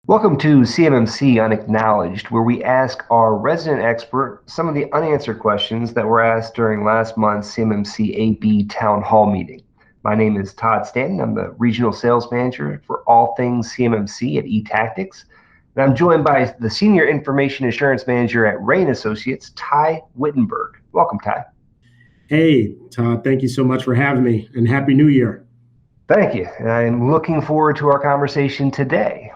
Welcome to CMMC Unacknowledged, where we ask our resident expert some of the unanswered questions that were asked during last month's CMMC-AB Townhall meeting. My name is Todd Stanton. I'm the Regional Sales Manager for all things CMMC at Etactics. And I'm joined by the Senior Information Assurance Manager at Rain Associates, Ty Wittenberg. Welcome, Ty. Hey, Todd, thank you so much for having me, and Happy New Year. Thank you. And I'm looking forward to our conversation today.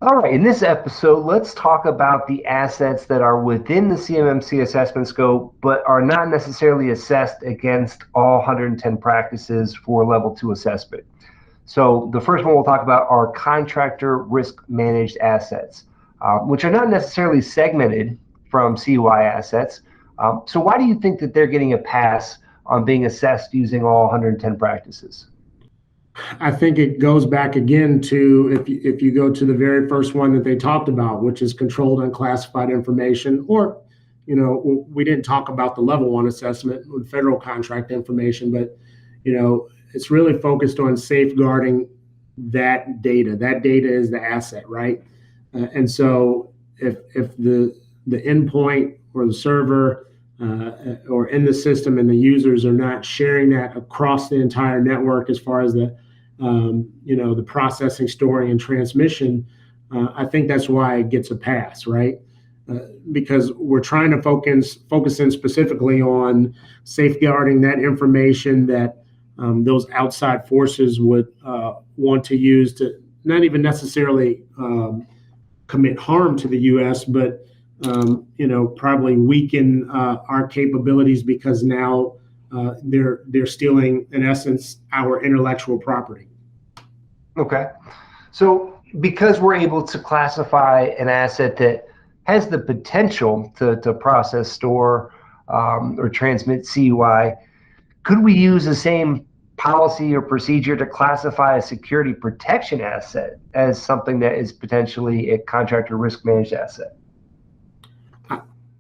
All right, in this episode, let's talk about the assets that are within the CMMC assessment scope, but are not necessarily assessed against all 110 practices for level 2 assessment. So the first one we'll talk about are contractor risk managed assets, which are not necessarily segmented from CUI assets. So why do you think that they're getting a pass on being assessed using all 110 practices? I think it goes back again to if you go to the very first one that they talked about, which is controlled unclassified information, or, we didn't talk about the level 1 assessment with federal contract information, but, it's really focused on safeguarding that data. That data is the asset, right? And so if the endpoint or the server or in the system and the users are not sharing that across the entire network as far as the processing, storing, and transmission, I think that's why it gets a pass, right? Because we're trying to focus in specifically on safeguarding that information that those outside forces would want to use to not even necessarily commit harm to the U.S., but probably weaken our capabilities because now they're stealing, in essence, our intellectual property. Okay. So because we're able to classify an asset that has the potential to process, store, or transmit CUI, could we use the same policy or procedure to classify a security protection asset as something that is potentially a contractor risk managed asset?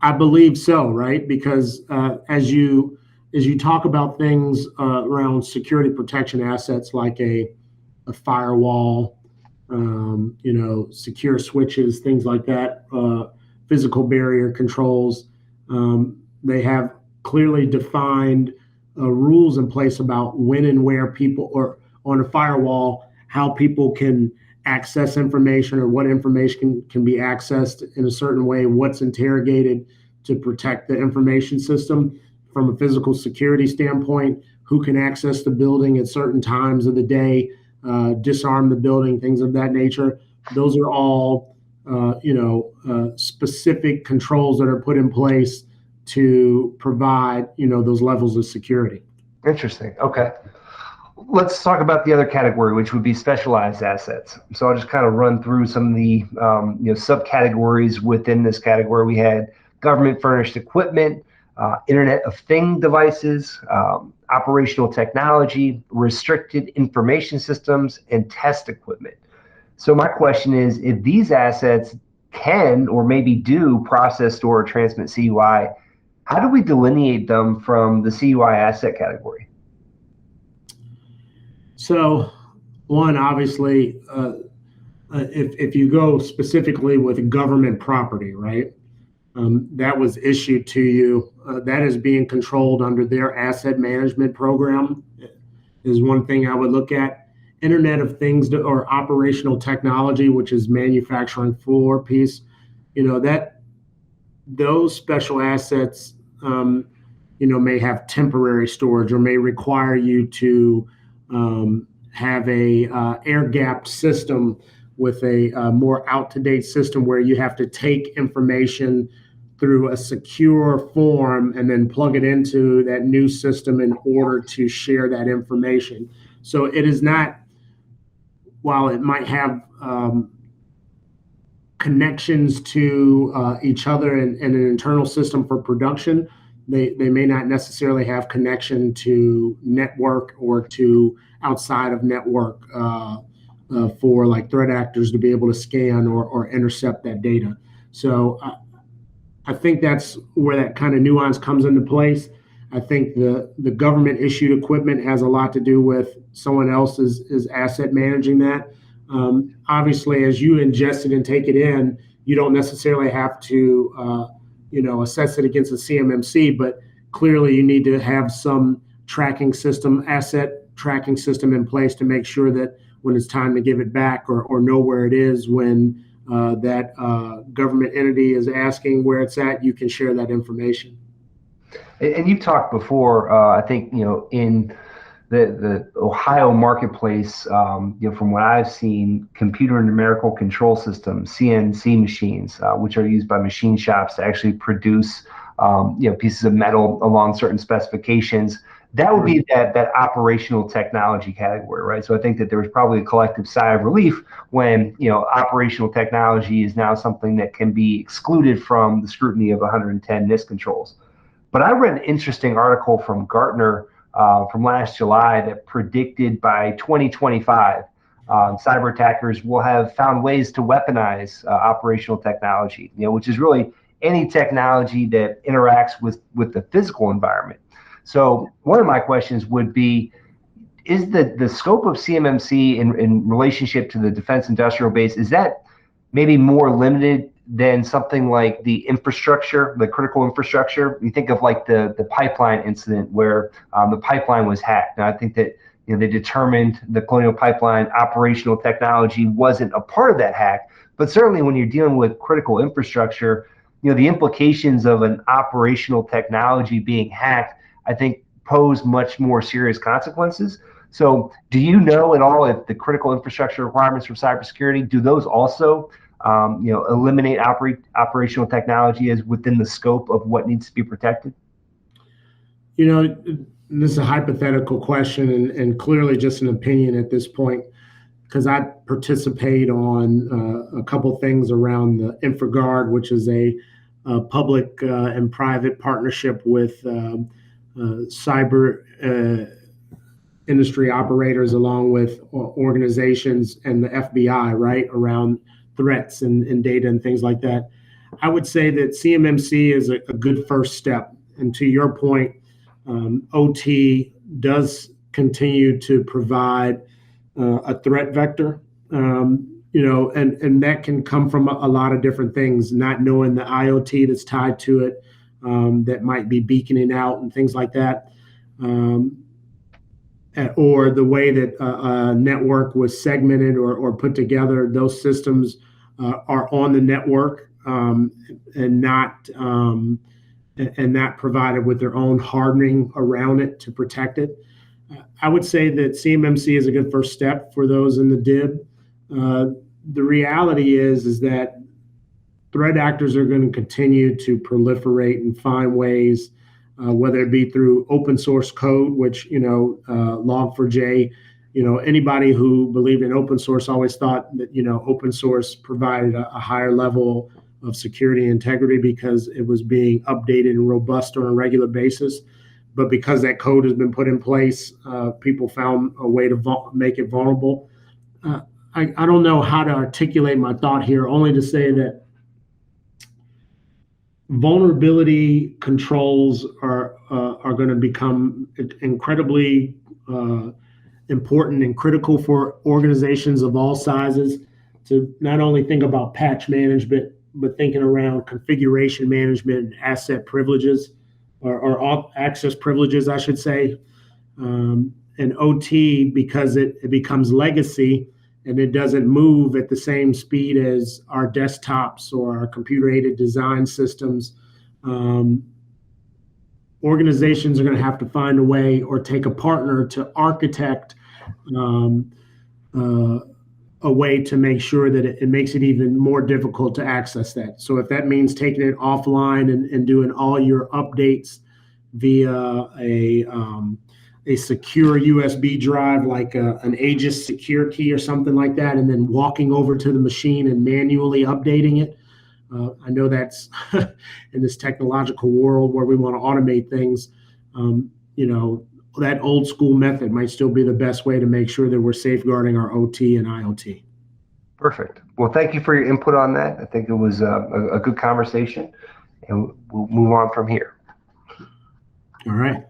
I believe so, right? Because as you talk about things around security protection assets like a firewall, secure switches, things like that, physical barrier controls, they have clearly defined rules in place about when and where people, or on a firewall, how people can access information or what information can be accessed in a certain way, what's interrogated to protect the information system. From a physical security standpoint, who can access the building at certain times of the day, disarm the building, things of that nature. Those are all, specific controls that are put in place to provide, those levels of security. Interesting. Okay. Let's talk about the other category, which would be specialized assets. So I'll just kind of run through some of the subcategories within this category. We had government furnished equipment, Internet of Things devices, operational technology, restricted information systems, and test equipment. So my question is, if these assets can or maybe do process, store, or transmit CUI, how do we delineate them from the CUI asset category? So, one, obviously, if you go specifically with government property, right, that was issued to you, that is being controlled under their asset management program, is one thing I would look at. Internet of Things or operational technology, which is manufacturing floor piece, that those special assets, may have temporary storage or may require you to have a air-gapped system with a more out-to-date system where you have to take information through a secure form and then plug it into that new system in order to share that information. So it is not, while it might have connections to each other in an internal system for production, they may not necessarily have connection to network or to outside of network for like threat actors to be able to scan or intercept that data. So I think that's where that kind of nuance comes into place. I think the government issued equipment has a lot to do with someone else is asset managing that. Obviously, as you ingest it and take it in, you don't necessarily have to, assess it against a CMMC, but clearly you need to have some tracking system, asset tracking system in place to make sure that when it's time to give it back or know where it is when that government entity is asking where it's at, you can share that information. And you've talked before, I think, in the Ohio marketplace, from what I've seen, computer numerical control systems, CNC machines, which are used by machine shops to actually produce, pieces of metal along certain specifications. That would be that operational technology category, right? So I think that there was probably a collective sigh of relief when, operational technology is now something that can be excluded from the scrutiny of 110 NIST controls. But I read an interesting article from Gartner from last July that predicted by 2025, cyber attackers will have found ways to weaponize operational technology, which is really any technology that interacts with the physical environment. So one of my questions would be, is the scope of CMMC in relationship to the defense industrial base, is that maybe more limited than something like the infrastructure, the critical infrastructure? You think of like the pipeline incident where the pipeline was hacked. Now I think that they determined the Colonial Pipeline operational technology wasn't a part of that hack, but certainly when you're dealing with critical infrastructure, the implications of an operational technology being hacked, I think, pose much more serious consequences. So do you know at all if the critical infrastructure requirements for cybersecurity, do those also eliminate operational technology as within the scope of what needs to be protected? This is a hypothetical question and clearly just an opinion at this point, because I participate on a couple things around the InfraGard, which is a public and private partnership with cyber industry operators along with organizations and the FBI, right, around threats and data and things like that. I would say that CMMC is a good first step. And to your point, OT does continue to provide a threat vector, and that can come from a lot of different things, not knowing the IoT that's tied to it, that might be beaconing out and things like that. Or the way that a network was segmented or put together, those systems are on the network and not provided with their own hardening around it to protect it. I would say that CMMC is a good first step for those in the DIB. The reality is that threat actors are going to continue to proliferate and find ways, whether it be through open source code, which, Log4j, anybody who believed in open source always thought that, open source provided a higher level of security and integrity because it was being updated and robust on a regular basis. But because that code has been put in place, people found a way to make it vulnerable. I don't know how to articulate my thought here, only to say that vulnerability controls are going to become incredibly important and critical for organizations of all sizes to not only think about patch management, but thinking around configuration management and asset privileges or access privileges, I should say. And OT, because it becomes legacy and it doesn't move at the same speed as our desktops or our computer-aided design systems, organizations are going to have to find a way or take a partner to architect a way to make sure that it makes it even more difficult to access that. So if that means taking it offline and doing all your updates via a secure USB drive, like an Aegis secure key or something like that, and then walking over to the machine and manually updating it. I know that's in this technological world where we want to automate things, that old school method might still be the best way to make sure that we're safeguarding our OT and IoT. Perfect. Well, thank you for your input on that. I think it was a good conversation, and we'll move on from here. All right.